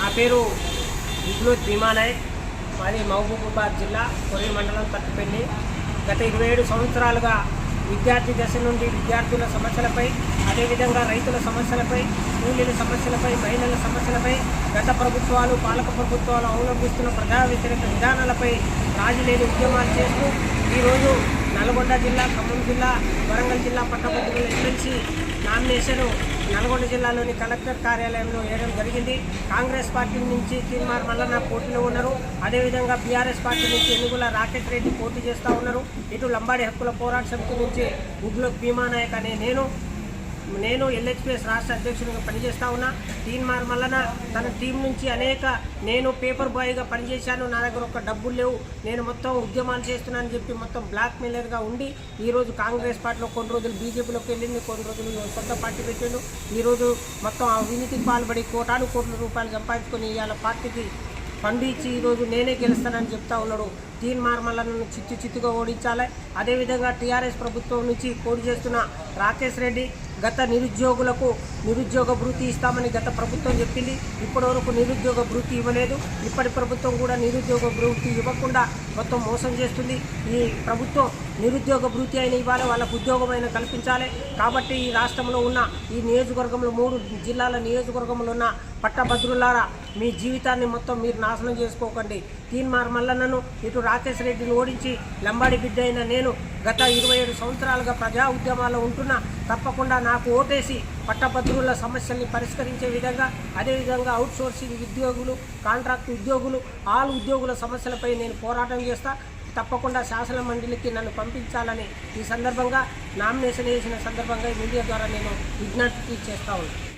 నా పేరు విప్లవ్ భీమానాయక్. మాది మహబూబాబాద్ జిల్లా కొర్రి మండలం తట్టుపల్లి. గత 27 సంవత్సరాలుగా విద్యార్థి దశ నుండి విద్యార్థుల సమస్యలపై, అదేవిధంగా రైతుల సమస్యలపై, కూలీల సమస్యలపై, మహిళల సమస్యలపై గత ప్రభుత్వాలు, పాలక ప్రభుత్వాలు అవలంబిస్తున్న ప్రజా వ్యతిరేక విధానాలపై రాజీలేని ఉద్యమాలు చేస్తూ ఈరోజు నల్గొండ జిల్లా, ఖమ్మం జిల్లా, వరంగల్ జిల్లా పట్టభద్రుల ఎమ్మెల్సీ నామినేషన్ నల్గొండ జిల్లాలోని కలెక్టర్ కార్యాలయంలో వేయడం జరిగింది. కాంగ్రెస్ పార్టీ నుంచి తీన్మార్ మల్లన్న పోటీలో ఉన్నారు. అదేవిధంగా బీఆర్ఎస్ పార్టీ నుంచి ఎన్నుగుల రాకేష్ రెడ్డి పోటీ చేస్తూ ఉన్నారు. ఇటు లంబాడి హక్కుల పోరాట సమితి నుంచి విప్లవ్ భీమానాయక్ అనే నేను ఎల్హెచ్పిఎస్ రాష్ట్ర అధ్యక్షునిగా పనిచేస్తూ ఉన్నా. తీన్మార్ మల్లన్న తన టీం నుంచి నేను పేపర్ బాయ్గా పనిచేశాను, నా దగ్గర ఒక డబ్బులు లేవు, నేను మొత్తం ఉద్యమాలు చేస్తున్నానని చెప్పి మొత్తం బ్లాక్ మెయిలర్గా ఉండి ఈరోజు కాంగ్రెస్ పార్టీలో కొన్ని రోజులు బీజేపీలోకి వెళ్ళింది, కొన్ని రోజులు సొంత పార్టీ పెట్టిండు. ఈరోజు మొత్తం అవినీతికి పాల్పడి కోట్ల రూపాయలు సంపాదించుకొని ఇవాళ పార్టీకి ఫండ్ ఇచ్చి ఈరోజు నేనే గెలుస్తానని చెప్తా ఉన్నాడు. తీన్మార్ మల్లన్నను చిత్తుగా ఓడించాలి. అదేవిధంగా టీఆర్ఎస్ ప్రభుత్వం నుంచి పోటీ చేస్తున్న రాకేష్ రెడ్డి గత నిరుద్యోగులకు నిరుద్యోగ భృతి ఇస్తామని గత ప్రభుత్వం చెప్పింది. ఇప్పటివరకు నిరుద్యోగ భృతి ఇవ్వలేదు. ఇప్పటి ప్రభుత్వం కూడా నిరుద్యోగ భృతి ఇవ్వకుండా మొత్తం మోసం చేస్తుంది. ఈ ప్రభుత్వం నిరుద్యోగ భృతి అయిన ఇవ్వాలి, వాళ్ళకు ఉద్యోగమైన కల్పించాలి. కాబట్టి ఈ రాష్ట్రంలో ఉన్న ఈ నియోజకవర్గంలో 3 జిల్లాల నియోజకవర్గంలో ఉన్న పట్టభద్రులారా, మీ జీవితాన్ని మొత్తం మీరు నాశనం చేసుకోకండి. తీన్మార్ మల్లన్నను, ఇటు రాకేష్ రెడ్డిని ఓడించి లంబాడి బిడ్డ అయిన నేను గత 27 సంవత్సరాలుగా ప్రజా ఉద్యమాల్లో ఉంటున్నా. తప్పకుండా నాకు ఓటేసి పట్టభద్రుల సమస్యల్ని పరిష్కరించే విధంగా, అదేవిధంగా అవుట్సోర్సింగ్ ఉద్యోగులు, కాంట్రాక్ట్ ఉద్యోగులు, ఆల్ ఉద్యోగుల సమస్యలపై నేను పోరాటం చేస్తా. తప్పకుండా శాసన మండలికి నన్ను పంపించాలని ఈ సందర్భంగా నామినేషన్ వేసిన సందర్భంగా మీడియా ద్వారా నేను విజ్ఞప్తి చేస్తా ఉన్నాను.